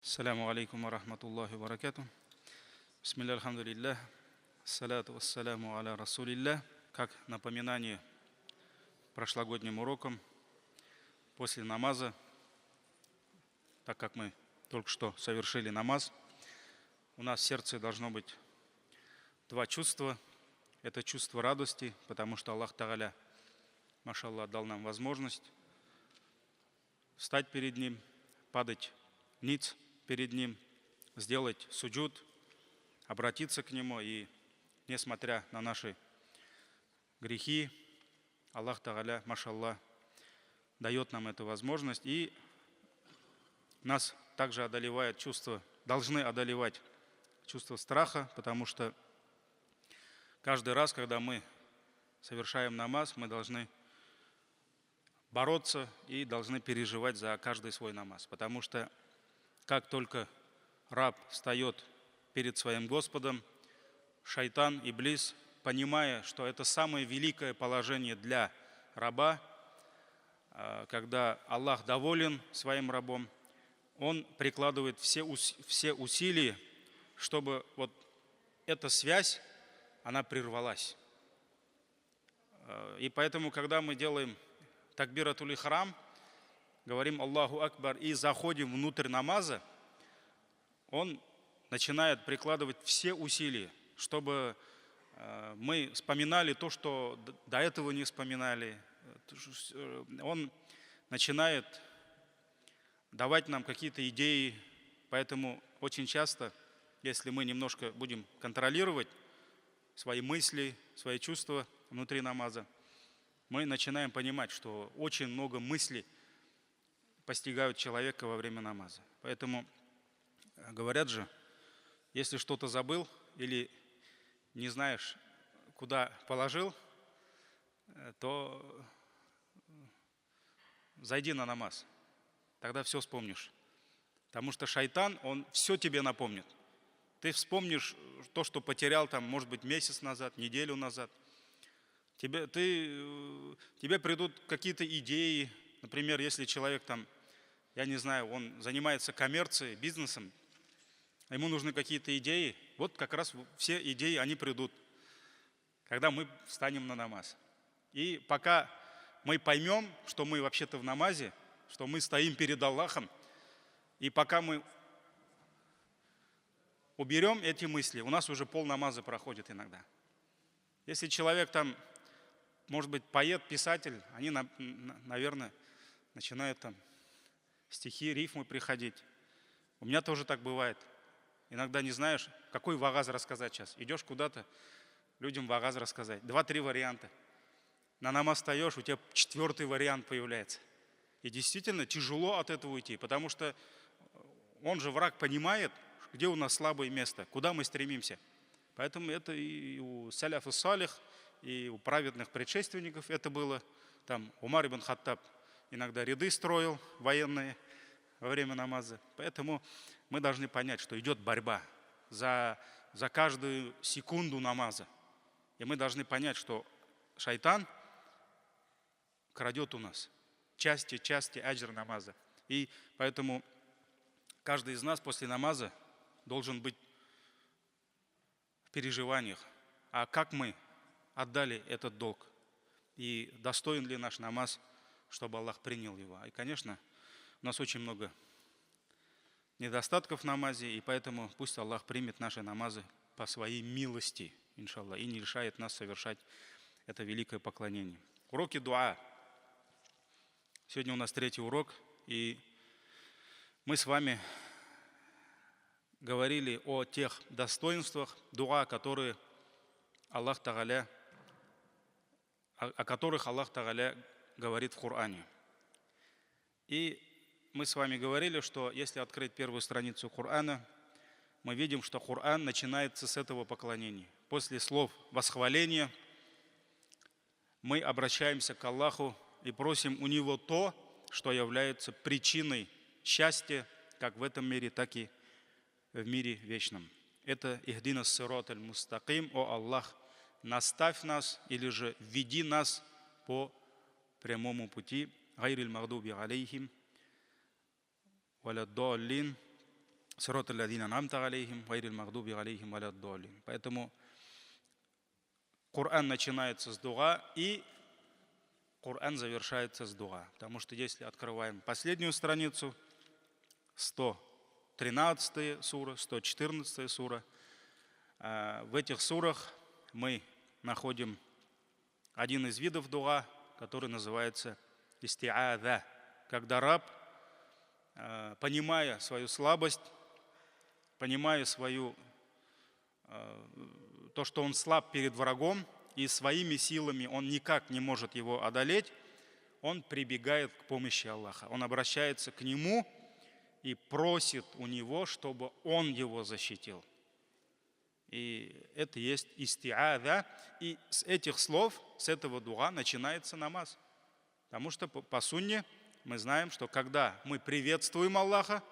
Ассаляму алейкум ва рахматуллахи ва баракату. Бисмилля, альхамдулиллах. Ассаляту вассаляму аля расулиллах. Как напоминание прошлогодним урокам, после намаза, так как мы только что совершили намаз, у нас в сердце должно быть два чувства. Это чувство радости, потому что Аллах Тааля, машаллах, дал нам возможность встать перед Ним, падать ниц перед Ним, сделать суджуд, обратиться к Нему. И несмотря на наши грехи, Аллах Тааля, машаллах, дает нам эту возможность. И нас также одолевает чувство, должны одолевать чувство страха, потому что каждый раз, когда мы совершаем намаз, мы должны бороться и должны переживать за каждый свой намаз. Потому что как только раб встает перед своим Господом, шайтан, иблис, понимая, что это самое великое положение для раба, когда Аллах доволен своим рабом, он прикладывает все усилия, чтобы вот эта связь, она прервалась. И поэтому, когда мы делаем такбиратуль ихрам, говорим Аллаху Акбар и заходим внутрь намаза, он начинает прикладывать все усилия, чтобы мы вспоминали то, что до этого не вспоминали. Он начинает давать нам какие-то идеи, поэтому очень часто, если мы немножко будем контролировать свои мысли, свои чувства внутри намаза, мы начинаем понимать, что очень много мыслей постигают человека во время намаза. Поэтому говорят же, если что-то забыл или не знаешь, куда положил, то зайди на намаз, тогда все вспомнишь. Потому что шайтан, он все тебе напомнит. Ты вспомнишь то, что потерял там, может быть, месяц назад, неделю назад. Тебе придут какие-то идеи. Например, если человек там, я не знаю, он занимается коммерцией, бизнесом, ему нужны какие-то идеи, вот как раз все идеи, они придут, когда мы встанем на намаз. И пока мы поймем, что мы вообще-то в намазе, что мы стоим перед Аллахом, и пока мы уберем эти мысли, у нас уже пол намаза проходит иногда. Если человек там, может быть, поэт, писатель, они, наверное, начинают там стихи, рифмы приходить. У меня тоже так бывает. Иногда не знаешь, какой вагаз рассказать сейчас. Идешь куда-то, людям вагаз рассказать. 2-3 варианта. На намаз встаешь, у тебя 4-й вариант появляется. И действительно тяжело от этого уйти, потому что он же, враг, понимает, где у нас слабое место, куда мы стремимся. Поэтому это и у саляф и салих, и у праведных предшественников это было. Там Умар ибн Хаттаб иногда ряды строил военные во время намаза. Поэтому мы должны понять, что идет борьба за каждую секунду намаза. И мы должны понять, что шайтан крадет у нас части аджр намаза. И поэтому каждый из нас после намаза должен быть в переживаниях. А как мы отдали этот долг? И достоин ли наш намаз, чтобы Аллах принял его? И, конечно, у нас очень много недостатков в намазе, и поэтому пусть Аллах примет наши намазы по своей милости, иншаллах, и не лишает нас совершать это великое поклонение. Уроки дуа. Сегодня у нас 3-й урок, и мы с вами говорили о тех достоинствах дуа, о которых Аллах Тааля говорит в Коране. И мы с вами говорили, что если открыть первую страницу Корана, мы видим, что Коран начинается с этого поклонения. После слов восхваления мы обращаемся к Аллаху и просим у Него то, что является причиной счастья, как в этом мире, так и в мире вечном. Это «Ихдина сират аль-мустаким», «О Аллах, наставь нас» или же «Веди нас по прямому пути», «Гайриль магдуби алейхим валя даллин», сирата аллазина ан'амта алейхим, гайрил магдуби алейхим валя-д-даллин. Поэтому Коран начинается с дуа, и Коран завершается с дуа. Потому что если открываем последнюю страницу, 113 сура, 114 сура, в этих сурах мы находим один из видов дуа, который называется исти'аза, когда раб, понимая свою слабость, понимая то, что он слаб перед врагом, и своими силами он никак не может его одолеть, он прибегает к помощи Аллаха. Он обращается к нему и просит у него, чтобы он его защитил. И это есть исти'аза. И с этих слов, с этого дуа начинается намаз. Потому что по сунне мы знаем, что когда мы приветствуем Аллаха,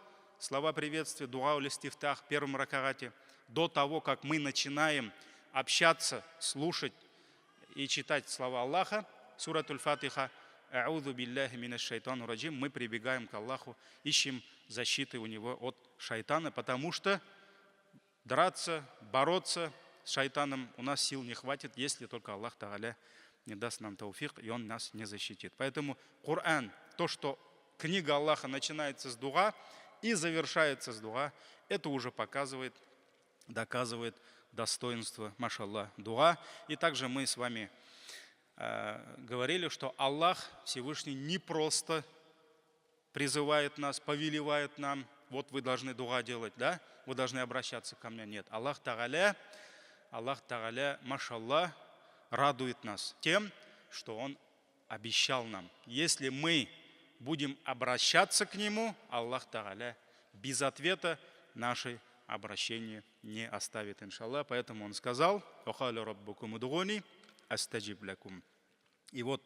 слова приветствия, дуа уль-истифтах в первом ракагате, до того, как мы начинаем общаться, слушать и читать слова Аллаха, сурат аль-Фатиха, «А'удhu билляхи минаш шайтану раджим», мы прибегаем к Аллаху, ищем защиты у него от шайтана, потому что драться, бороться с шайтаном у нас сил не хватит, если только Аллах Тааля не даст нам тауфик, и Он нас не защитит. Поэтому Коран, то, что книга Аллаха начинается с дуа и завершается с дуа, это уже показывает, доказывает достоинство, машаллах, дуа. И также мы с вами говорили, что Аллах Всевышний не просто призывает нас, повелевает нам, вот вы должны дуа делать, да? Вы должны обращаться ко мне. Нет. Аллах Тааля, машаллах, радует нас тем, что Он обещал нам. Если мы будем обращаться к Нему, Аллах Тааля без ответа наши обращения не оставит, иншаллах. Поэтому Он сказал: «Вахаля раббукум удгуни астаджиб лакум». И вот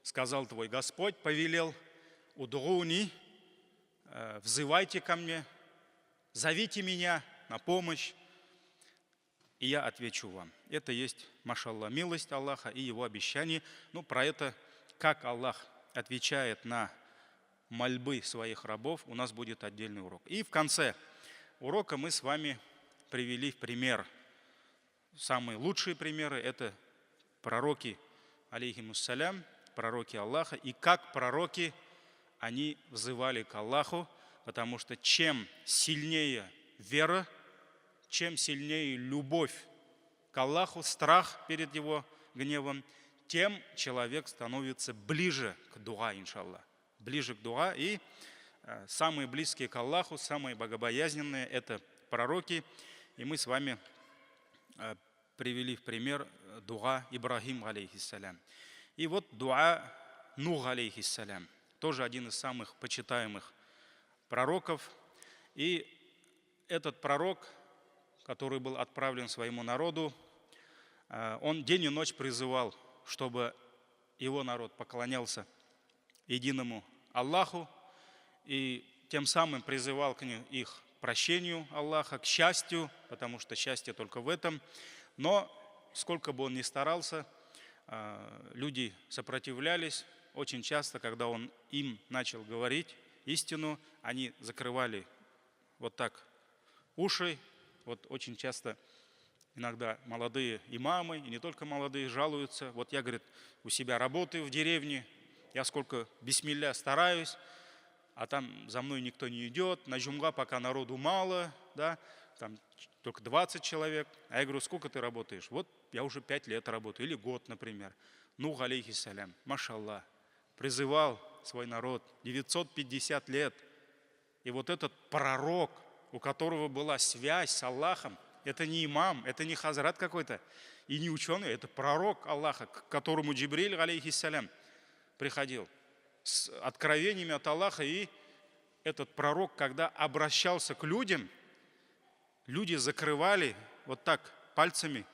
сказал твой Господь, повелел: удгуни, взывайте ко мне, зовите меня на помощь, и я отвечу вам. Это есть, машаллах, милость Аллаха и Его обещание. Ну, про это, как Аллах отвечает на мольбы своих рабов, у нас будет отдельный урок. И в конце урока мы с вами привели в пример. Самые лучшие примеры – это пророки, алейхимуссалям, пророки Аллаха. И как пророки, они взывали к Аллаху, потому что чем сильнее вера, чем сильнее любовь к Аллаху, страх перед Его гневом, тем человек становится ближе к дуа, иншаллах. Ближе к дуа. И самые близкие к Аллаху, самые богобоязненные – это пророки. И мы с вами привели в пример дуа Ибрахим, алейхиссалям. И вот дуа Нух, алейхиссалям, тоже один из самых почитаемых пророков. И этот пророк, который был отправлен своему народу, он день и ночь призывал, чтобы его народ поклонялся единому Аллаху, и тем самым призывал к их прощению Аллаха, к счастью, потому что счастье только в этом. Но сколько бы он ни старался, люди сопротивлялись. Очень часто, когда он им начал говорить истину, они закрывали вот так уши. Вот очень часто иногда молодые имамы, и не только молодые, жалуются. Вот я, говорит, у себя работаю в деревне, я сколько бисмилля стараюсь, а там за мной никто не идет, на джумга пока народу мало, да, там только 20 человек. А я говорю: сколько ты работаешь? Вот я уже 5 лет работаю, или год, например. Нух, алейхиссалям, машаллах, призывал свой народ 950 лет. И вот этот пророк, у которого была связь с Аллахом, это не имам, это не хазрат какой-то, и не ученый, это пророк Аллаха, к которому Джибриль, алейхиссалям, приходил с откровениями от Аллаха. И этот пророк, когда обращался к людям, люди закрывали вот так пальцами,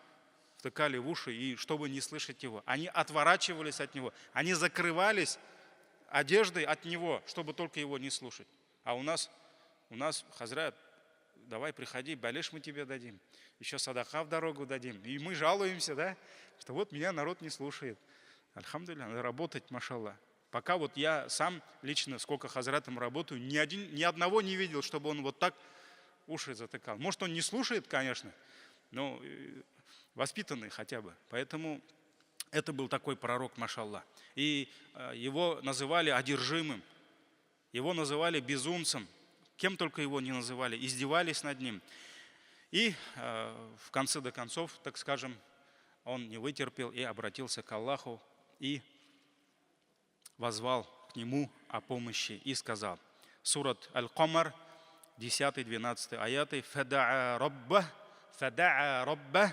втыкали в уши, и чтобы не слышать его. Они отворачивались от него, они закрывались одеждой от него, чтобы только его не слушать. А у нас хазрат: давай приходи, балеш мы тебе дадим, еще садака в дорогу дадим. И мы жалуемся, да, что вот меня народ не слушает. Альхамдулилля, надо работать, машаллах. Пока вот я сам лично, сколько хазратом работаю, ни одного не видел, чтобы он вот так уши затыкал. Может, он не слушает, конечно, но воспитанный хотя бы. Поэтому это был такой пророк, машаллах. И его называли одержимым, его называли безумцем, кем только его не называли, издевались над ним. И в конце до концов, так скажем, он не вытерпел и обратился к Аллаху и воззвал к нему о помощи и сказал. Сурат Аль-Камар, 10-12 аяты. «Фада'a раббах».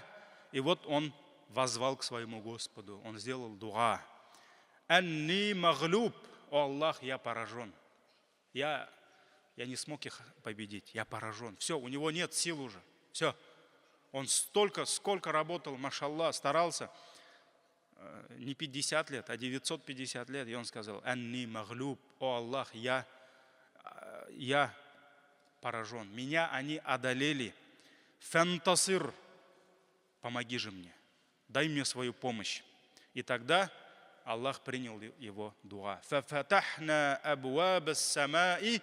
И вот он воззвал к своему Господу. Он сделал дуа. «Анни маглюб». О Аллах, я поражен. Я не смог их победить. Я поражен. Все, у него нет сил уже. Все. Он сколько работал, машаллах, старался. Не 50 лет, а 950 лет. И он сказал: «Анни маглюб». О Аллах, я поражен. Меня они одолели. «Фантасир». Помоги же мне. Дай мне свою помощь. И тогда Аллах принял его дуа. «Фафатахна абуаб ас-самаи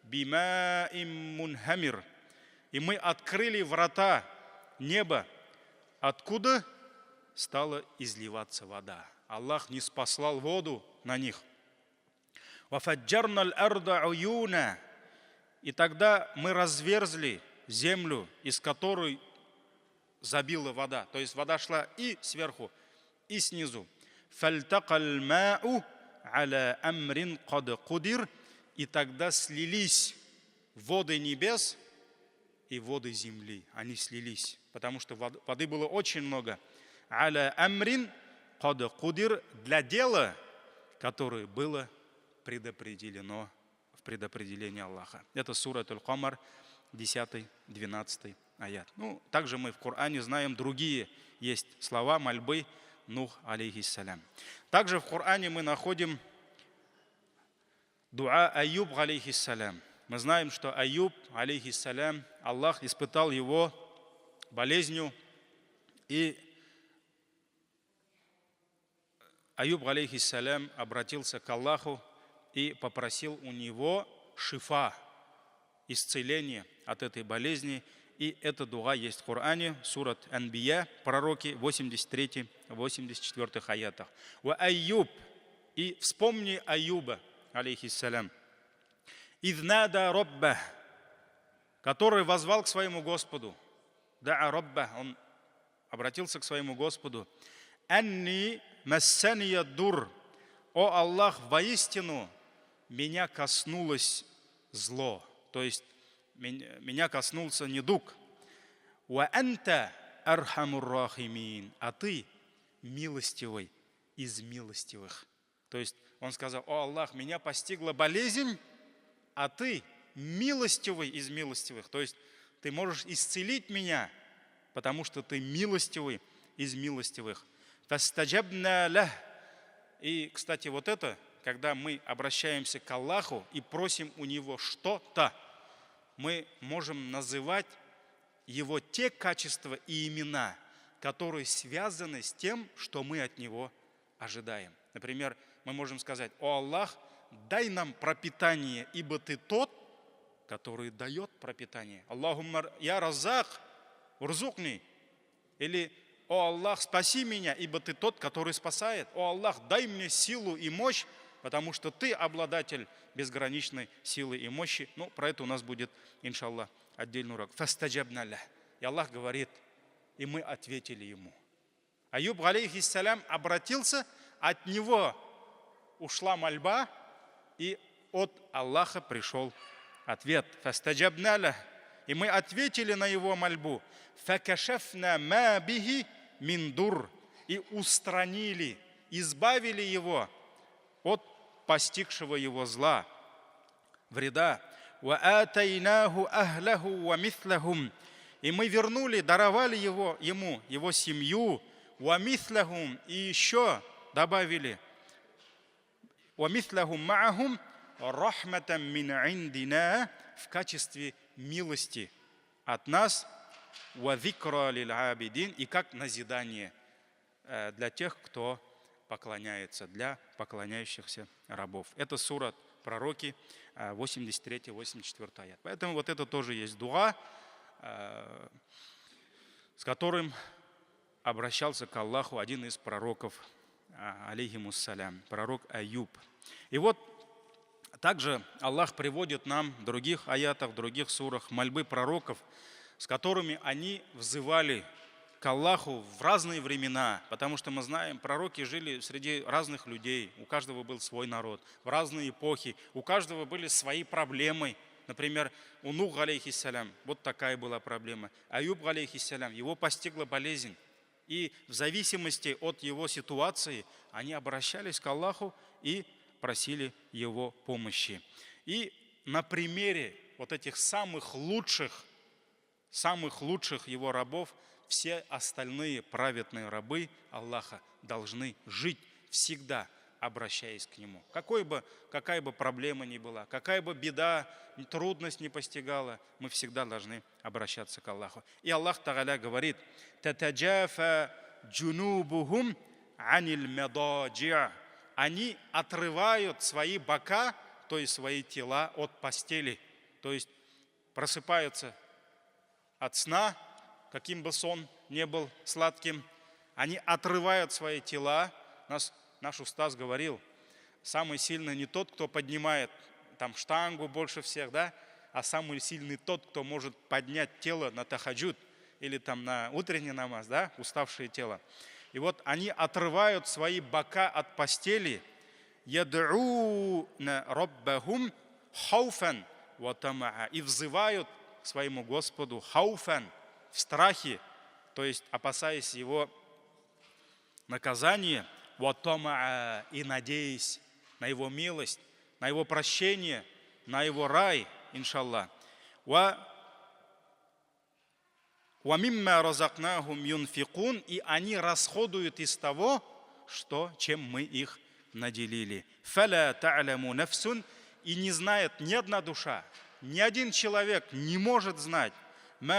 бима'им мунхамир». И мы открыли врата неба, откуда стала изливаться вода. Аллах не спаслал воду на них. «Вафаджарна аль-арда уюна». И тогда мы разверзли землю, из которой забила вода. То есть вода шла и сверху, и снизу. «Фальтакал мау аля амрин кад кудир». И тогда слились воды небес и воды земли. Они слились, потому что воды было очень много. «Аля амрин кад кудир». Для дела, которое было предопределено в предопределении Аллаха. Это сурат Аль-Камар, 10-12 аят. Также мы в Коране знаем другие есть слова мольбы Нух алейхиссалям. Также в Коране мы находим дуа Аюб алейхиссалям. Мы знаем, что Аюб алейхиссалям, Аллах испытал его болезнью, и Аюб алейхиссалям обратился к Аллаху и попросил у него шифа, исцеление от этой болезни. И это дуа есть в Коране, сурат Анбия, пророки, 83-84 аятах. «Ва Аюб». И вспомни Аюба, алейхиссалям. «Иднада робба», который воззвал к своему Господу. «Да'a робба», он обратился к своему Господу. «Анни массания дур». О Аллах, воистину меня коснулось зло, то есть меня коснулся недуг. «Ва анта архамур рахимин». А ты милостивый из милостивых. То есть он сказал: «О Аллах, меня постигла болезнь, а ты милостивый из милостивых». То есть ты можешь исцелить меня, потому что ты милостивый из милостивых. «Фастаджабна лах». И, кстати, вот это, когда мы обращаемся к Аллаху и просим у Него что-то, мы можем называть Его те качества и имена, которые связаны с тем, что мы от Него ожидаем. Например, мы можем сказать: «О Аллах, дай нам пропитание, ибо Ты тот, который дает пропитание». «Аллахумма я раззак, урзукни». Или: «О Аллах, спаси меня, ибо Ты тот, который спасает». «О Аллах, дай мне силу и мощь, потому что Ты обладатель безграничной силы и мощи». Про это у нас будет, иншаллах, отдельный урок. «Фастаджабна лах». И Аллах говорит, и мы ответили ему. Аюб алейхиссалям обратился, от него ушла мольба, и от Аллаха пришел ответ. «Фастаджабна лах». И мы ответили на его мольбу. «Факашафна ма бихи мин дур». И устранили, избавили его от постигшего его зла, вреда. «Ва атайнаху ахлаху ва митhlахум». И мы вернули, даровали ему, его семью, «ва митhlахум», и еще добавили, «ва митhlахум ма'ахум рахматам мин индина», в качестве милости от нас, «ва зикра лил абидин», и как назидание для тех, кто поклоняется, для поклоняющихся рабов. Это сурат пророки, 83-84 аят. Поэтому вот это тоже есть дуа, с которым обращался к Аллаху один из пророков, алейхимуссалям, пророк Аюб. И вот также Аллах приводит нам в других аятах, в других сурах мольбы пророков, с которыми они взывали к Аллаху в разные времена, потому что мы знаем, пророки жили среди разных людей, у каждого был свой народ, в разные эпохи, у каждого были свои проблемы. Например, у Нуха, алейхиссалям, вот такая была проблема. Аюб, алейхиссалям, его постигла болезнь. И в зависимости от его ситуации они обращались к Аллаху и просили его помощи. И на примере вот этих самых лучших его рабов все остальные праведные рабы Аллаха должны жить всегда, обращаясь к Нему. Какая бы проблема ни была, какая бы беда, трудность не постигала, мы всегда должны обращаться к Аллаху. И Аллах Тааля говорит: «Татаджафа джунубухум анил мададжи'а». Они отрывают свои бока, то есть свои тела от постели. То есть просыпаются от сна, каким бы сон не был сладким, они отрывают свои тела. Наш устаз говорил, самый сильный не тот, кто поднимает там штангу больше всех, да, а самый сильный тот, кто может поднять тело на тахаджуд или там на утренний намаз, да, уставшее тело. И вот они отрывают свои бока от постели, яд'уна раббахум хауфан ва тамаа, и взывают к своему Господу хауфан, в страхе, то есть опасаясь его наказания, ва тамаа, и надеясь на его милость, на его прощение, на его рай, иншаллах. И они расходуют из того, чем мы их наделили. И не знает ни одна душа, ни один человек не может знать, ни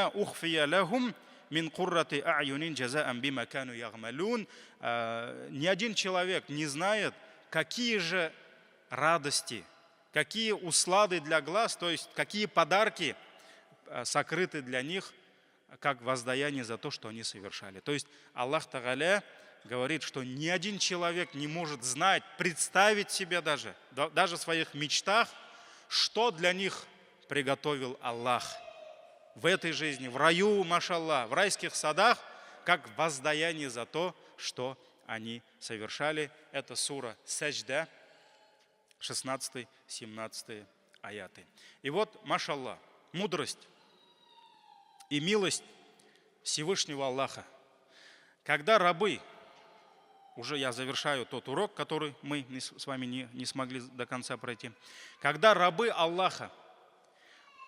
один человек не знает, какие же радости, какие услады для глаз, то есть какие подарки сокрыты для них, как воздаяние за то, что они совершали. То есть Аллах Тааля говорит, что ни один человек не может знать, представить себе даже в своих мечтах, что для них приготовил Аллах в этой жизни, в раю, машаллах, в райских садах, как воздаяние за то, что они совершали. Это сура Саджда, 16-17 аяты. И вот, машаллах, мудрость и милость Всевышнего Аллаха. Когда рабы, уже я завершаю тот урок, который мы с вами не смогли до конца пройти. Когда рабы Аллаха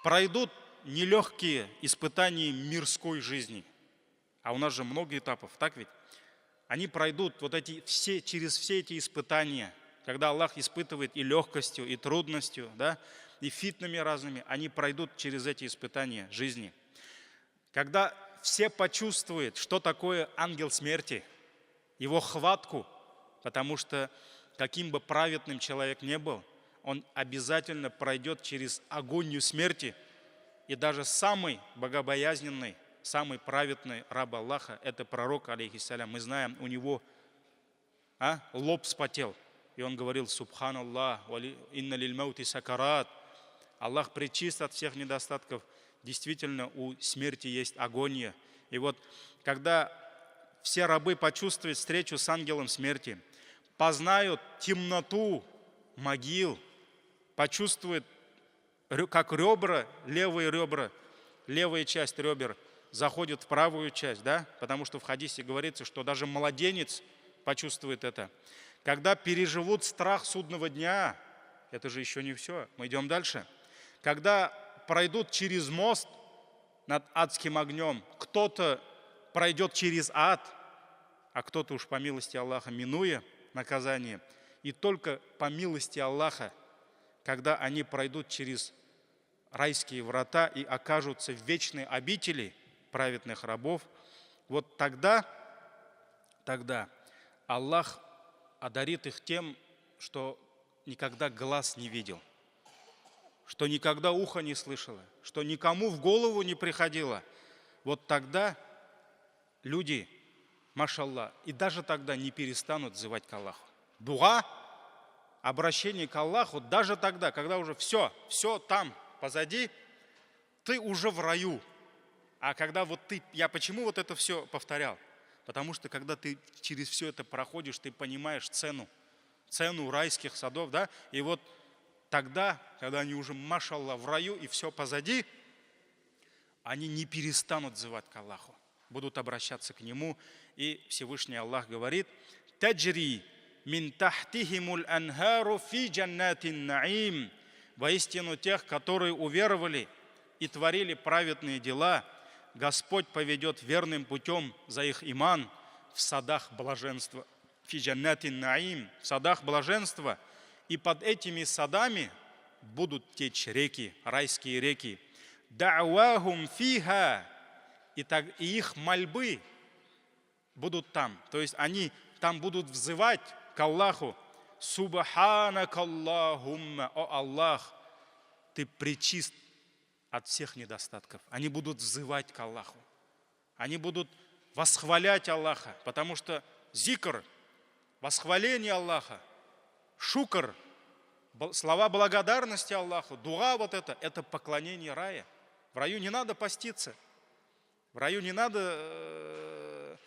пройдут нелегкие испытания мирской жизни, а у нас же много этапов, так ведь? Они пройдут через все эти испытания, когда Аллах испытывает и легкостью, и трудностью, да, и фитнами разными, они пройдут через эти испытания жизни. Когда все почувствуют, что такое ангел смерти, его хватку, потому что каким бы праведным человек не был, он обязательно пройдет через агонию смерти. И даже самый богобоязненный, самый праведный раб Аллаха, это пророк, алейхиссалям, мы знаем, у него лоб вспотел. И он говорил: «Субханаллах, инна лиль маути сакарат». Аллах пречист от всех недостатков. Действительно, у смерти есть агония. И вот, когда все рабы почувствуют встречу с ангелом смерти, познают темноту могил, почувствуют, как левая часть ребер заходит в правую часть, да? Потому что в хадисе говорится, что даже младенец почувствует это. Когда переживут страх судного дня, это же еще не все, мы идем дальше. Когда пройдут через мост над адским огнем, кто-то пройдет через ад, а кто-то уж по милости Аллаха, минуя наказание. И только по милости Аллаха, когда они пройдут через райские врата и окажутся в вечной обители праведных рабов, вот тогда Аллах одарит их тем, что никогда глаз не видел, что никогда ухо не слышало, что никому в голову не приходило, вот тогда люди, машаллах, и даже тогда не перестанут взывать к Аллаху. Дуа, обращение к Аллаху, даже тогда, когда уже все там позади, ты уже в раю. А когда я почему вот это все повторял? Потому что когда ты через все это проходишь, ты понимаешь цену райских садов, да? И вот тогда, когда они уже, машаллах, в раю и все позади, они не перестанут взывать к Аллаху, будут обращаться к Нему. И Всевышний Аллах говорит: «Таджри мин тахтихимуль анхару фи джаннатин наим». Воистину тех, которые уверовали и творили праведные дела, Господь поведет верным путем за их иман в садах блаженства. Фи джаннатин наим, в садах блаженства. И под этими садами будут течь реки, райские реки. Да'вахум фиха, и их мольбы будут там. То есть они там будут взывать к Аллаху: Субханак Аллахумма, о Аллах, ты пречист от всех недостатков. Они будут взывать к Аллаху. Они будут восхвалять Аллаха, потому что зикр, восхваление Аллаха, шукр, слова благодарности Аллаху, дуа вот это поклонение рая. В раю не надо поститься. В раю не надо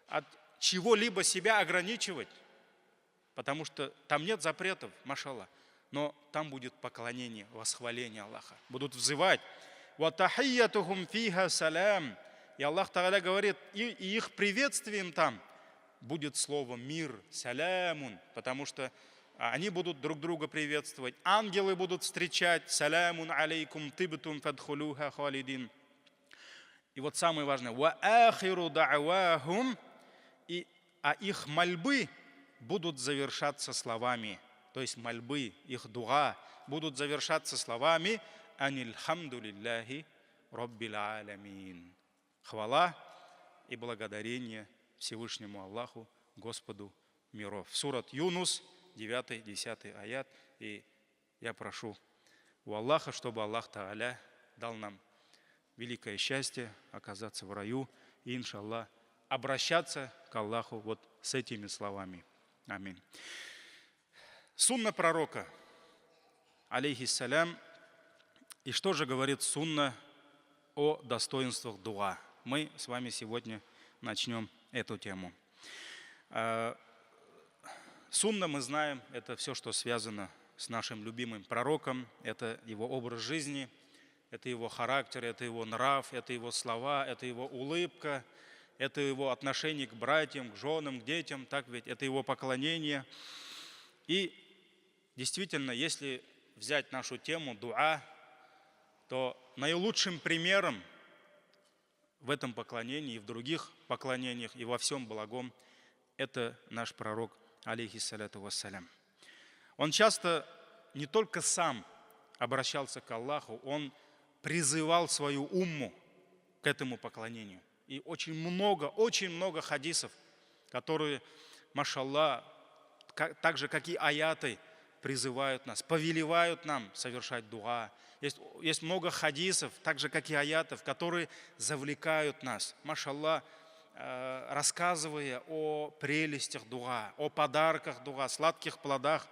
от чего-либо себя ограничивать, потому что там нет запретов, машаллах. Но там будет поклонение, восхваление Аллаха. Будут взывать. وَتَحِيَّتُهُمْ فِيهَا салям. И Аллах Тааля говорит, и их приветствием там будет слово мир, салямун, потому что они будут друг друга приветствовать. Ангелы будут встречать: салямун алейкум тибтум фадхулуха халидин. И вот самое важное: ва ахиру да'вахум, а их мольбы будут завершаться словами, то есть мольбы, их дуа будут завершаться словами: анильхамдулиллахи роббил алямин. Хвала и благодарение Всевышнему Аллаху, Господу миров. Сурат Юнус, 9-10 аят. И я прошу у Аллаха, чтобы Аллах Тааля дал нам великое счастье оказаться в раю и, иншаллах, обращаться к Аллаху вот с этими словами. Аминь. Сунна пророка, алейхиссалям. И что же говорит сунна о достоинствах дуа? Мы с вами сегодня начнем эту тему. Сунна, мы знаем, это все, что связано с нашим любимым пророком, это его образ жизни, это его характер, это его нрав, это его слова, это его улыбка, это его отношение к братьям, к женам, к детям, так ведь, это его поклонение. И действительно, если взять нашу тему дуа, то наилучшим примером в этом поклонении и в других поклонениях и во всем благом это наш пророк, алейхиссаляту вассалям. Он часто не только сам обращался к Аллаху, он призывал свою умму к этому поклонению. И очень много хадисов, которые, машаллах, так же, как и аяты, призывают нас, повелевают нам совершать дуа. Есть много хадисов, так же, как и аятов, которые завлекают нас, машаллах, рассказывая о прелестях дуа, о подарках дуа, сладких плодах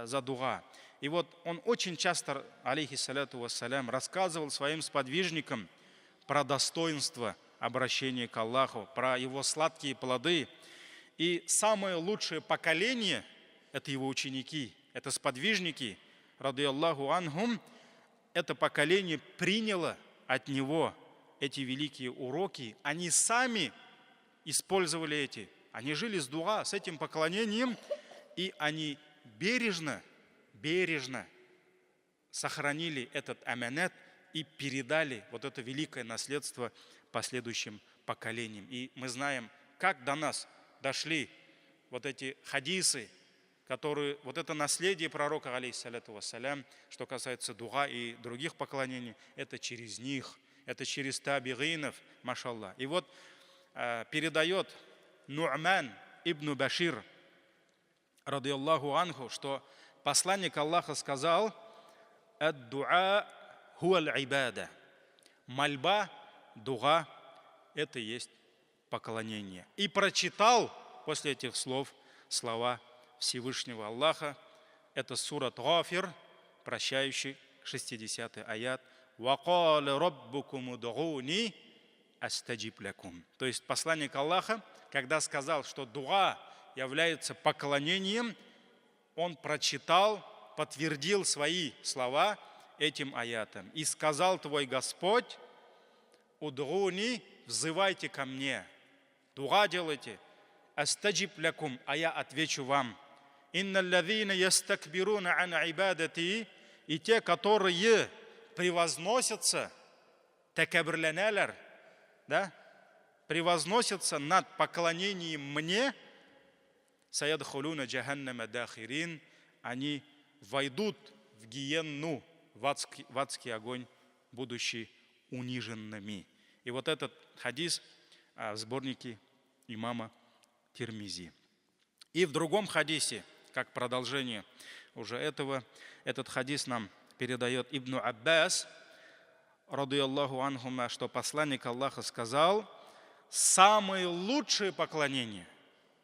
за дуа. И вот он очень часто, алейхиссаляту вассалям, рассказывал своим сподвижникам про достоинство обращения к Аллаху, про его сладкие плоды. И самое лучшее поколение – это его ученики, это сподвижники, ради Аллаху анхум. Это поколение приняло от него эти великие уроки. Они сами использовали они жили с дуа, с этим поклонением, и они бережно сохранили этот аманат и передали вот это великое наследство последующим поколениям. И мы знаем, как до нас дошли вот эти хадисы, которые, вот это наследие пророка, алейхиссаляту вассалям, что касается дуа и других поклонений, это через них, это через табигинов, машаллах. И вот передает Ну'ман ибн Башир, ради Аллаху анху, что посланник Аллаха сказал: ад-дуа хуа аль-ибада. Мольба, дуга – это есть поклонение. И прочитал после этих слов слова Всевышнего Аллаха. Это сурат Гафир, прощающий 60-й аят. وَقَالَ رَبُّكُمُ دُعُونِي أَسْتَجِبْ لَكُمْ. То есть посланник Аллаха, когда сказал, что дуа является поклонением, он прочитал, подтвердил свои слова этим аятом. И сказал твой Господь: «Уд'уни, взывайте ко мне, дуа делайте, астаджиб лякум, а я отвечу вам. Инна лазина ястакбируна ан ибадати, и те, которые превозносятся, такабрляналар, да, превозносятся над поклонением мне, саядхулуна джаханнама дахирин, они войдут в гиенну, в адский огонь, будучи униженными». И вот этот хадис в сборнике имама Тирмизи. И в другом хадисе, как продолжение уже этого, этот хадис нам передает Ибн Аббас, радийаллаху анхума, что посланник Аллаха сказал: самое лучшее поклонение,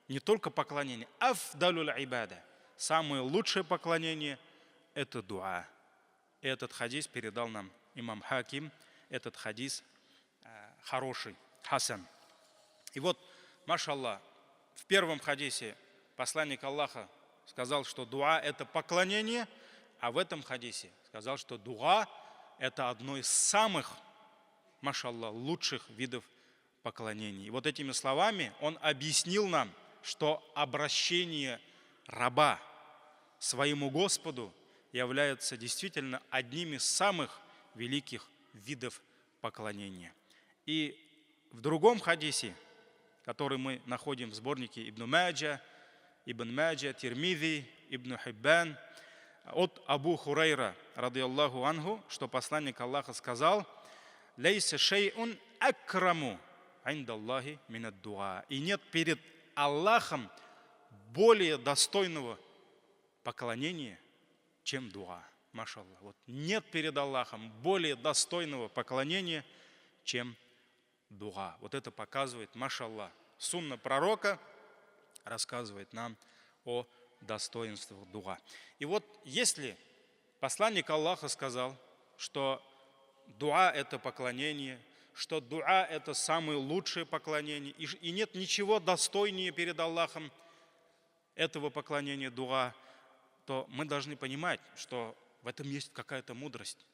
не только поклонение, афдалюль ибада, самое лучшее поклонение – это дуа. Этот хадис передал нам имам Хаким, этот хадис хороший, хасан. И вот, машаллах, в первом хадисе посланник Аллаха сказал, что дуа – это поклонение, а в этом хадисе сказал, что дуа – это одно из самых, машаллах, лучших видов поклонений. И вот этими словами он объяснил нам, что обращение раба своему Господу является действительно одним из самых великих видов поклонения. И в другом хадисе, который мы находим в сборнике Ибн Маджа, Тирмизи, Ибн Хиббан, от Абу Хурайра, радийаллаху анху, что посланник Аллаха сказал: «Лейса шей'ун акраму индаллахи минад дуа». И нет перед Аллахом более достойного поклонения, чем дуа. Машаллах. Вот нет перед Аллахом более достойного поклонения, чем дуа. Вот это показывает, машаллах, сунна пророка рассказывает нам о достоинствах дуа. И вот если посланник Аллаха сказал, что дуа – это поклонение, что дуа – это самое лучшее поклонение, и нет ничего достойнее перед Аллахом этого поклонения дуа, то мы должны понимать, что в этом есть какая-то мудрость.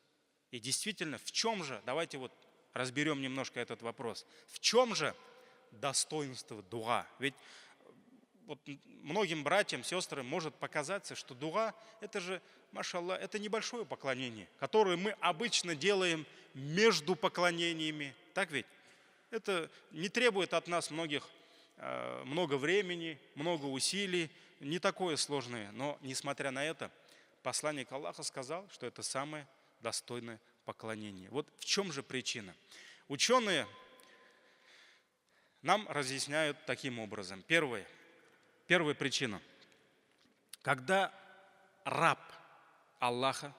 И действительно, в чем же, давайте вот разберем немножко этот вопрос, в чем же достоинство дуа? Ведь вот многим братьям, сестрам может показаться, что дуа – это же, машаллах, это небольшое поклонение, которое мы обычно делаем между поклонениями. Так ведь? Это не требует от нас много времени, много усилий, не такое сложное. Но, несмотря на это, посланник Аллаха сказал, что это самое достойное поклонение. Вот в чем же причина? Ученые нам разъясняют таким образом. Первая причина. Когда раб Аллаха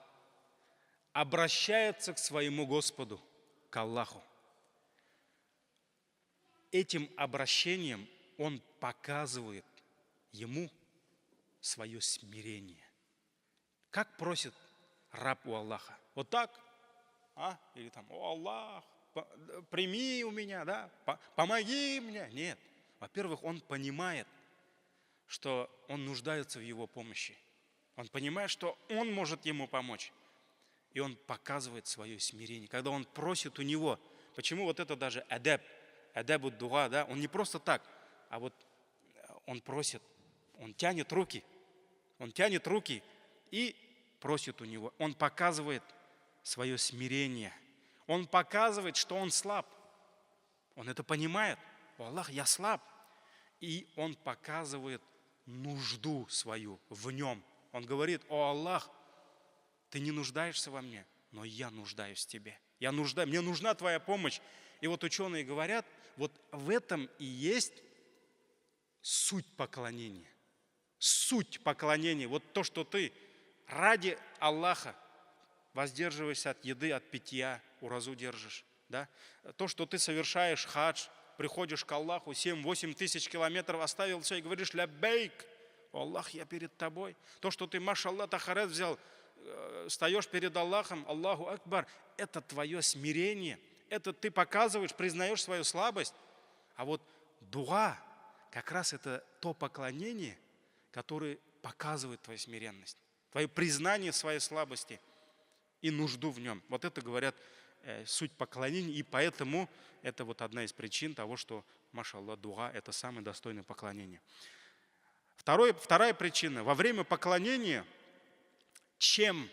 обращается к своему Господу, к Аллаху, этим обращением он показывает ему свое смирение. Как просит раб у Аллаха? Вот так? Или там: «О Аллах, прими у меня, да? Помоги мне». Нет. Во-первых, он понимает, что он нуждается в его помощи. Он понимает, что он может ему помочь. И он показывает свое смирение. Когда он просит у него, почему вот это даже адабу дуа, да? Он не просто так, а вот он просит, он тянет руки и просит у него. Он показывает свое смирение. Он показывает, что он слаб. Он это понимает. О Аллах, я слаб. И он показывает нужду свою в нем. Он говорит: «О Аллах, ты не нуждаешься во мне, но я нуждаюсь в тебе. Мне нужна твоя помощь». И вот ученые говорят, вот в этом и есть суть поклонения. Суть поклонения. Вот то, что ты ради Аллаха воздерживаешься от еды, от питья, уразу держишь. Да? То, что ты совершаешь хадж, приходишь к Аллаху, 7-8 тысяч километров оставил все и говоришь ляббейк, Аллах, я перед тобой. То, что ты, машаллах, тахарет взял, встаешь перед Аллахом, Аллаху Акбар, это твое смирение, это ты показываешь, признаешь свою слабость. А вот дуа, как раз это то поклонение, которое показывает твою смиренность, твое признание своей слабости и нужду в нем. Вот это, говорят, суть поклонения, и поэтому это вот одна из причин того, что, машаллах, дуа – это самое достойное поклонение. Вторая причина. Во время поклонения, чем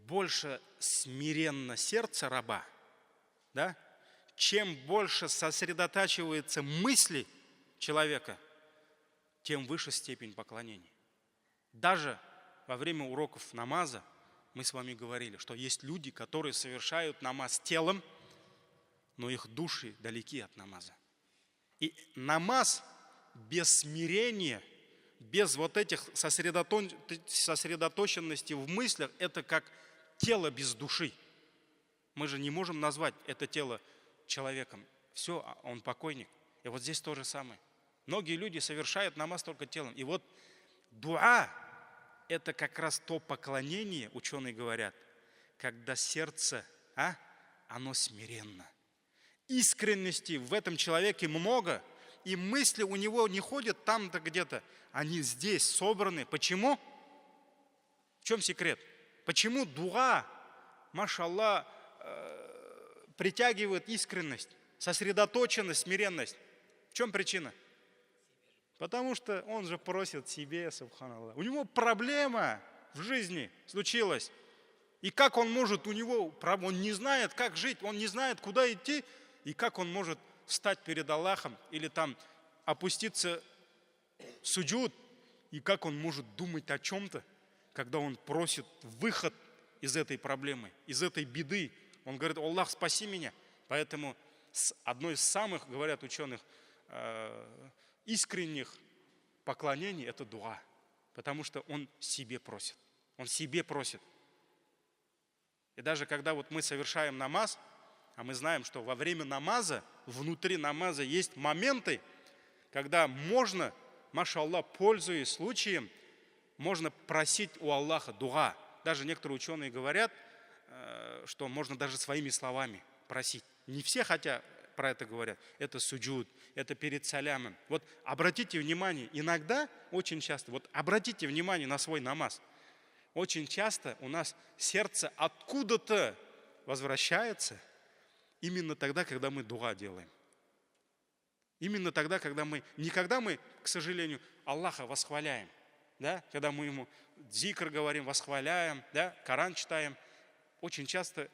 больше смиренно сердце раба, да, чем больше сосредотачиваются мысли человека, тем выше степень поклонения. Даже во время уроков намаза мы с вами говорили, что есть люди, которые совершают намаз телом, но их души далеки от намаза. И намаз без смирения, без вот этих сосредоточенности в мыслях, это как тело без души. Мы же не можем назвать это тело человеком. Все, он покойник. И вот здесь то же самое. Многие люди совершают намаз только телом. И вот дуа – это как раз то поклонение, ученые говорят, когда сердце, оно смиренно. Искренности в этом человеке много, и мысли у него не ходят там-то где-то, они здесь собраны. Почему? В чем секрет? Почему дуа, машаллах, притягивает искренность, сосредоточенность, смиренность? В чем причина? Потому что он же просит себе, субханаллах. У него проблема в жизни случилась. И как он может, он не знает, как жить, он не знает, куда идти, и как он может встать перед Аллахом или там опуститься в суджуд, и как он может думать о чем-то, когда он просит выход из этой проблемы, из этой беды. Он говорит: Аллах, спаси меня. Поэтому одно из самых, говорят ученых, искренних поклонений – это дуа. Потому что он себе просит. Он себе просит. И даже когда вот мы совершаем намаз, а мы знаем, что во время намаза, внутри намаза есть моменты, когда можно, машаллах, пользуясь случаем, можно просить у Аллаха дуа. Даже некоторые ученые говорят, что можно даже своими словами просить. Не все хотя про это говорят. Это суджуд, это перед салямом. Вот обратите внимание, иногда, очень часто, вот обратите внимание на свой намаз. Очень часто у нас сердце откуда-то возвращается именно тогда, когда мы дуа делаем. Именно тогда, когда мы, не когда мы, к сожалению, Аллаха восхваляем, да? Когда мы ему зикр говорим, восхваляем, да? Коран читаем. Очень часто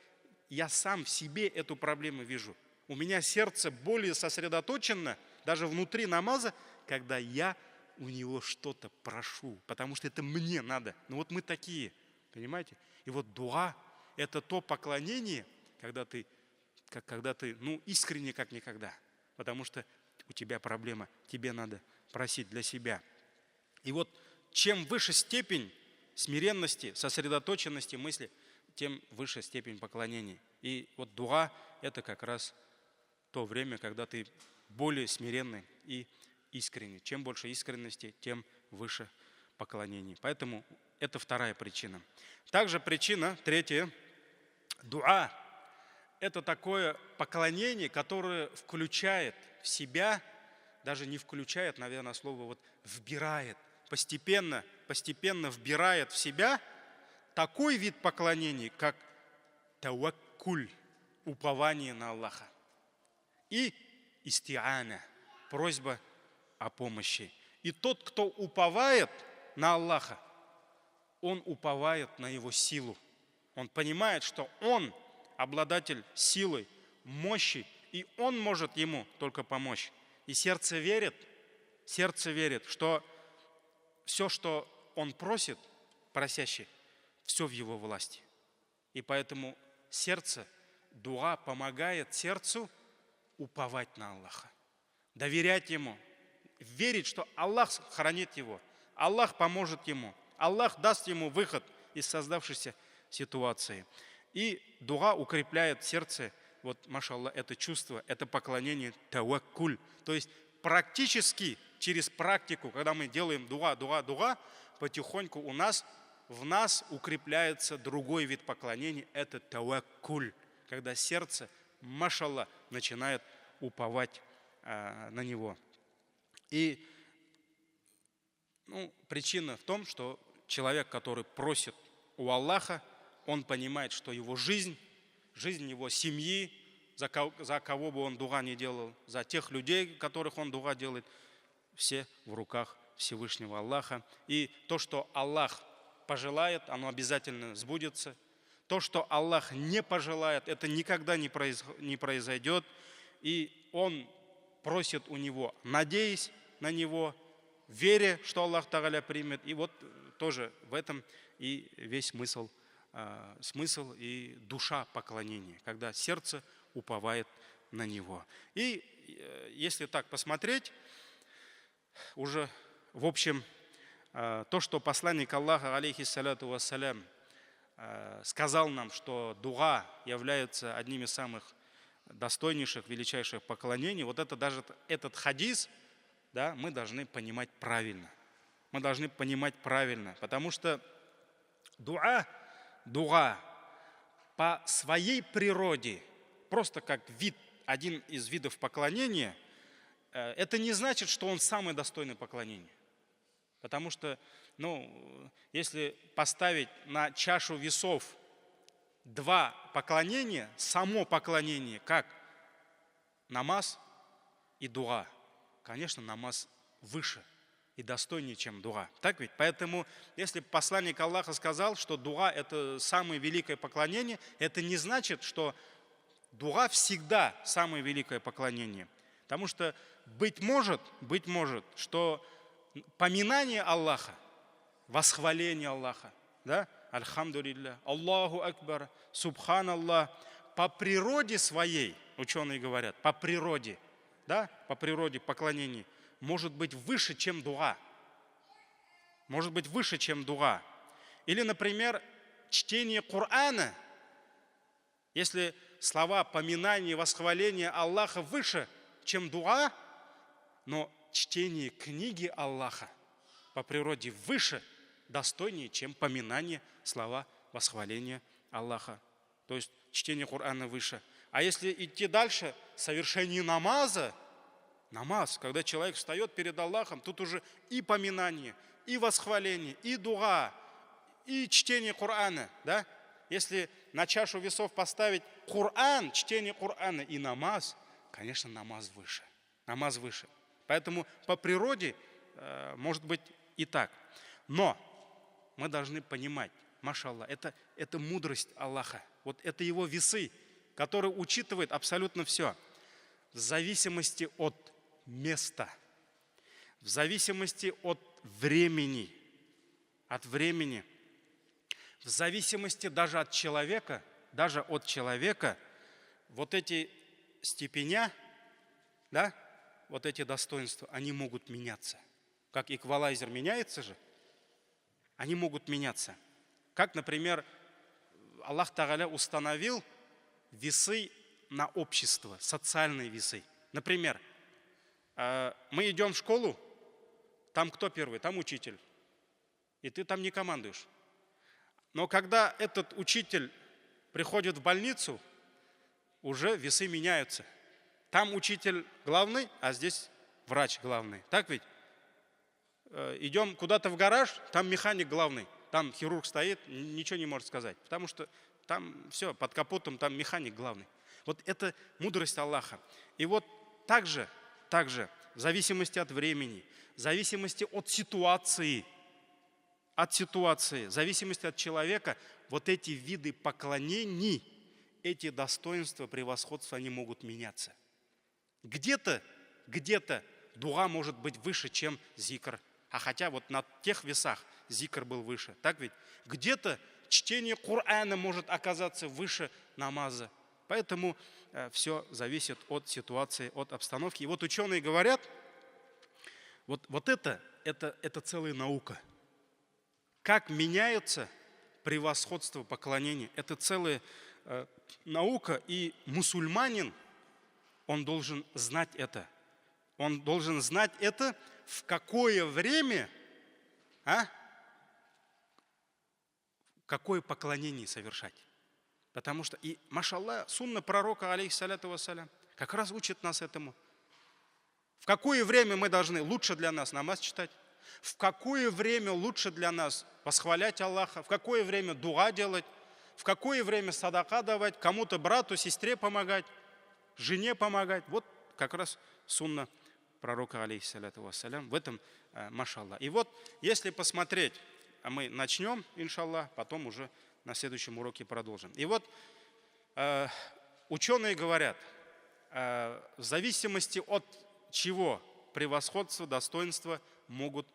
я сам в себе эту проблему вижу. У меня сердце более сосредоточено, даже внутри намаза, когда я у него что-то прошу, потому что это мне надо. Ну вот мы такие, понимаете? И вот дуа – это то поклонение, когда ты искренне как никогда, потому что у тебя проблема, тебе надо просить для себя. И вот чем выше степень смиренности, сосредоточенности мысли, тем выше степень поклонения. И вот дуа – это как раз то время, когда ты более смиренный и искренний. Чем больше искренности, тем выше поклонение. Поэтому это вторая причина. Также причина, третья, дуа – это такое поклонение, которое включает в себя, даже не включает, наверное, слово вот вбирает, постепенно вбирает в себя такой вид поклонения, как таваккуль, упование на Аллаха, и истиана, просьба о помощи. И тот, кто уповает на Аллаха, он уповает на его силу. Он понимает, что он обладатель силы, мощи, и он может ему только помочь. И сердце верит, что все, что он просит, просящий, все в его власти. И поэтому сердце, дуа помогает сердцу уповать на Аллаха, доверять ему, верить, что Аллах хранит его, Аллах поможет ему, Аллах даст ему выход из создавшейся ситуации. И дуа укрепляет сердце, вот, машаллах, это чувство, это поклонение, таваккуль. То есть практически, через практику, когда мы делаем дуа, потихоньку в нас укрепляется другой вид поклонения, это таваккуль, когда сердце, машаллах, начинает уповать на него. И причина в том, что человек, который просит у Аллаха, он понимает, что его жизнь его семьи, за кого бы он дуа не делал, за тех людей, которых он дуа делает, все в руках Всевышнего Аллаха. И то, что Аллах пожелает, оно обязательно сбудется. То, что Аллах не пожелает, это никогда не произойдет. И он просит у него, надеясь на него, веря, что Аллах Тааля примет. И вот тоже в этом и весь смысл и душа поклонения, когда сердце уповает на него. И если так посмотреть, уже в общем, то, что посланник Аллаха, алейхиссаляту вассалям, сказал нам, что дуа является одним из самых достойнейших, величайших поклонений, вот это даже этот хадис, да, мы должны понимать правильно. Мы должны понимать правильно, потому что дуа по своей природе, просто как один из видов поклонения, это не значит, что он самый достойный поклонения. Потому что, если поставить на чашу весов два поклонения, само поклонение, как намаз и дуа, конечно, намаз выше и достойнее, чем дуа. Так ведь? Поэтому, если посланник Аллаха сказал, что дуа – это самое великое поклонение, это не значит, что дуа всегда самое великое поклонение. Потому что быть может, что поминание Аллаха, восхваление Аллаха, да? Альхамдулилля, Аллаху Акбар, Субханаллах, по природе своей, ученые говорят, по природе поклонения, может быть выше, чем дуа. Может быть выше, чем дуа. Или, например, чтение Корана. Если слова поминания, восхваления Аллаха выше, чем дуа, но чтение книги Аллаха по природе выше, достойнее, чем поминание, слова восхваления Аллаха. То есть чтение Корана выше. А если идти дальше, совершение намаза, намаз, когда человек встает перед Аллахом, тут уже и поминание, и восхваление, и дуа, и чтение Корана. Да? Если на чашу весов поставить Коран, чтение Корана и намаз, конечно, намаз выше. Намаз выше. Поэтому по природе может быть и так. Но мы должны понимать, машаллах, это мудрость Аллаха. Вот это его весы, которые учитывают абсолютно все. В зависимости от места, в зависимости от времени, в зависимости даже от человека, вот эти степеня, да, вот эти достоинства, они могут меняться. Как эквалайзер меняется же, они могут меняться. Как, например, Аллах Тааля установил весы на общество, социальные весы. Например, мы идем в школу, там кто первый? Там учитель. И ты там не командуешь. Но когда этот учитель приходит в больницу, уже весы меняются. Там учитель главный, а здесь врач главный. Так ведь? Идем куда-то в гараж, там механик главный. Там хирург стоит, ничего не может сказать. Потому что там все, под капотом там механик главный. Вот это мудрость Аллаха. И вот также, в зависимости от времени, в зависимости от ситуации, в зависимости от человека, вот эти виды поклонений, эти достоинства, превосходства, они могут меняться. Где-то дуа может быть выше, чем зикр. А хотя вот на тех весах зикр был выше. Так ведь? Где-то чтение Корана может оказаться выше намаза. Поэтому все зависит от ситуации, от обстановки. И вот ученые говорят, вот это целая наука. Как меняются превосходство поклонения. Это целая наука, и мусульманин, он должен знать это. Он должен знать это, в какое время, какое поклонение совершать. Потому что, и, машаллах, сунна пророка, алейхиссаляту вассалям, как раз учит нас этому. В какое время мы должны лучше для нас намаз читать? В какое время лучше для нас восхвалять Аллаха? В какое время дуа делать? В какое время садака давать? Кому-то, брату, сестре помогать? Жене помогать? Вот как раз сунна пророка, алейхиссаляту вассалям, в этом машаллах. И вот, если посмотреть, а мы начнем, иншаллах, потом уже на следующем уроке продолжим. И вот ученые говорят, в зависимости от чего превосходство, достоинство могут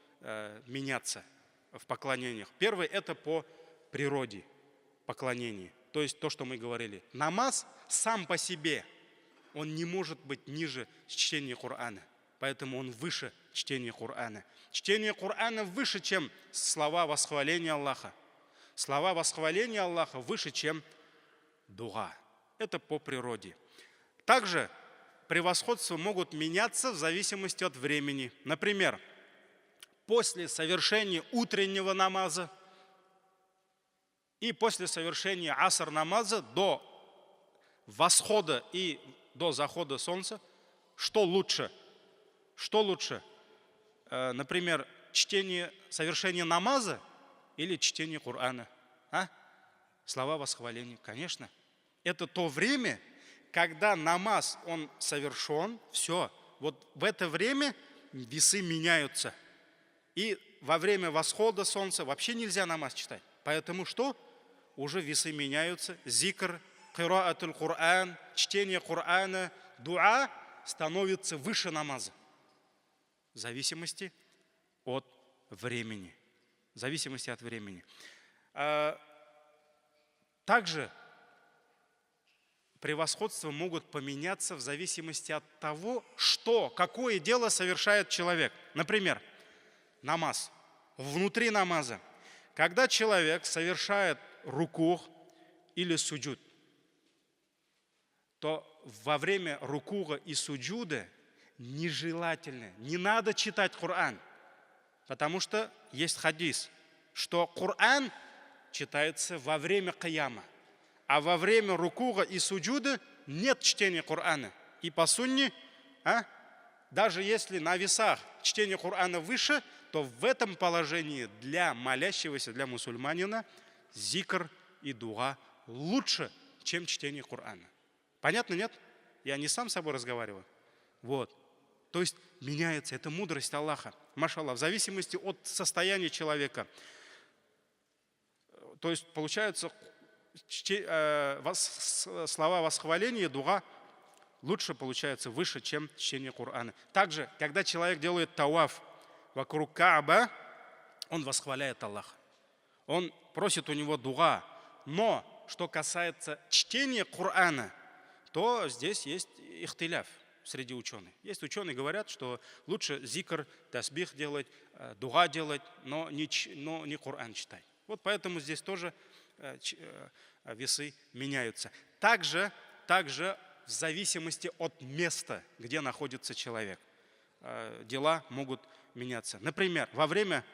меняться в поклонениях. Первое – это по природе поклонения. То есть то, что мы говорили. Намаз сам по себе, он не может быть ниже чтения Корана. Поэтому он выше чтения Корана. Чтение Корана выше, чем слова восхваления Аллаха. Слова восхваления Аллаха выше, чем дуа. Это по природе. Также превосходства могут меняться в зависимости от времени. Например, после совершения утреннего намаза и после совершения аср намаза до восхода и до захода солнца, что лучше? Что лучше? Например, совершение намаза или чтение Корана? Слова восхваления, конечно. Это то время, когда намаз, он совершен, все. Вот в это время весы меняются. И во время восхода солнца вообще нельзя намаз читать. Поэтому что? Уже весы меняются. Зикр, кираатуль Коран, чтение Корана, дуа становится выше намаза. В зависимости от времени. В зависимости от времени. Также превосходства могут поменяться в зависимости от того, какое дело совершает человек. Например, намаз. Внутри намаза. Когда человек совершает рукух или суджуд, то во время рукуха и суджуда нежелательно, не надо читать Коран. Потому что есть хадис, что Коран читается во время кияма. А во время рукуха и суджуда нет чтения Корана. И по сунне, даже если на весах чтение Корана выше, то в этом положении для молящегося, для мусульманина, зикр и дуа лучше, чем чтение Корана. Понятно, нет? Я не сам с собой разговариваю. Вот. То есть меняется, это мудрость Аллаха. Машаллах, в зависимости от состояния человека. То есть получается, слова восхваления, дуа лучше получается выше, чем чтение Корана. Также, когда человек делает тауаф вокруг Кааба, он восхваляет Аллаха. Он просит у него дуа. Но, что касается чтения Корана, то здесь есть ихтиляф среди ученых. Есть ученые, говорят, что лучше зикр, тасбих делать, дуа делать, но не Коран читать. Вот поэтому здесь тоже весы меняются. Также в зависимости от места, где находится человек, дела могут меняться. Например, во время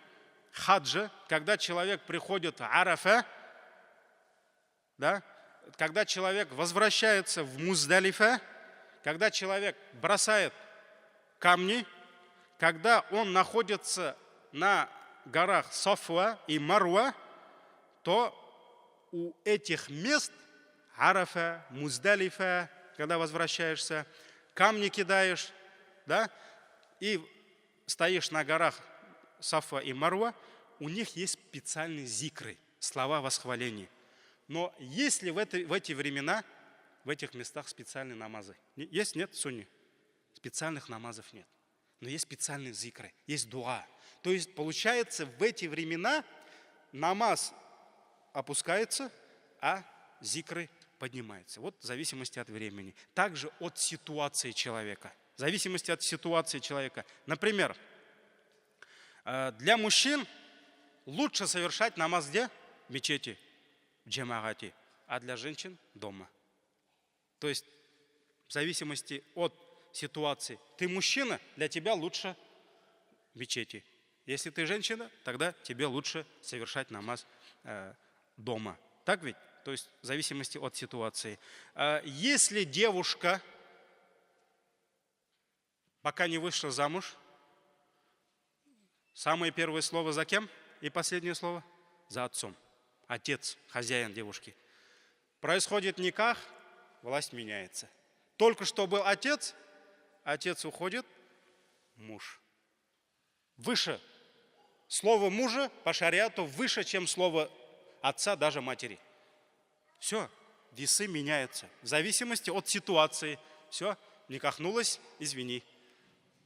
хаджа, когда человек приходит в Арафа, когда человек возвращается в Муздалифа, когда человек бросает камни, когда он находится на горах Сафа и Марва, то у этих мест, Арафа, Муздалифа, когда возвращаешься, камни кидаешь, и стоишь на горах Сафа и Марва, у них есть специальные зикры, слова восхваления. Но есть ли в эти времена, в этих местах специальные намазы? Есть, нет, сунни? Специальных намазов нет. Но есть специальные зикры, есть дуа. То есть, получается, в эти времена намаз опускается, а зикры поднимаются. Вот в зависимости от времени. Также от ситуации человека. В зависимости от ситуации человека. Например, для мужчин лучше совершать намаз где? в мечети, в джамагате, а для женщин дома. То есть в зависимости от ситуации. Ты мужчина, для тебя лучше в мечети. Если ты женщина, тогда тебе лучше совершать намаз дома. Так ведь? То есть в зависимости от ситуации. Если девушка пока не вышла замуж, самое первое слово за кем? И последнее слово? За отцом. Отец, хозяин девушки. Происходит никах, власть меняется. Только что был отец, отец уходит, муж. Выше. Слово мужа по шариату выше, чем слово отца, даже матери. Все, весы меняются. В зависимости от ситуации. Все, никахнулось, извини.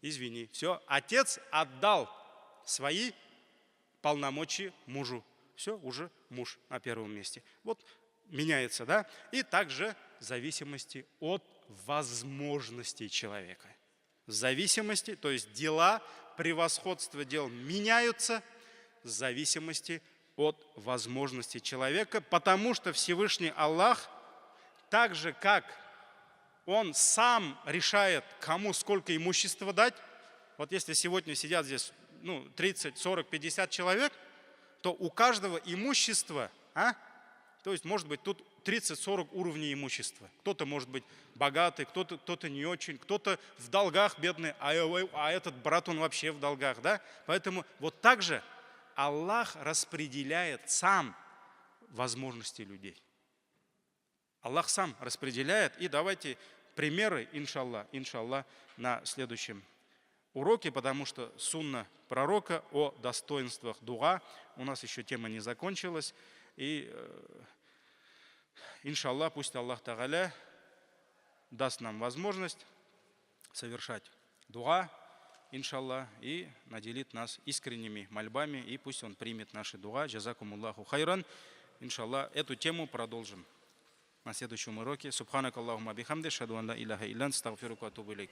Извини. Все, отец отдал свои полномочия мужу. Все, уже муж на первом месте. Вот меняется, да? И также в зависимости от возможностей человека. В зависимости, то есть дела, превосходство дел меняются в зависимости от возможностей человека, потому что Всевышний Аллах, так же как Он сам решает, кому сколько имущества дать. Вот если сегодня сидят здесь 30, 40, 50 человек, то у каждого имущества, то есть может быть тут 30-40 уровней имущества. Кто-то может быть богатый, кто-то не очень, кто-то в долгах бедный, а этот брат, он вообще в долгах. Да? Поэтому вот так же Аллах распределяет сам возможности людей. Аллах сам распределяет. И давайте примеры, иншаллах, на следующем уроке, потому что сунна пророка о достоинствах дуа. У нас еще тема не закончилась. И иншаллах, пусть Аллах Тааля даст нам возможность совершать дуа, иншаллах, и наделит нас искренними мольбами, и пусть Он примет наши дуа. Джазакумуллаху хайран. Иншаллах, эту тему продолжим на следующем уроке. Субханак Аллахумма бихамди, шаду ан ла иляха илля анта, астагфирука ва атубу илейк.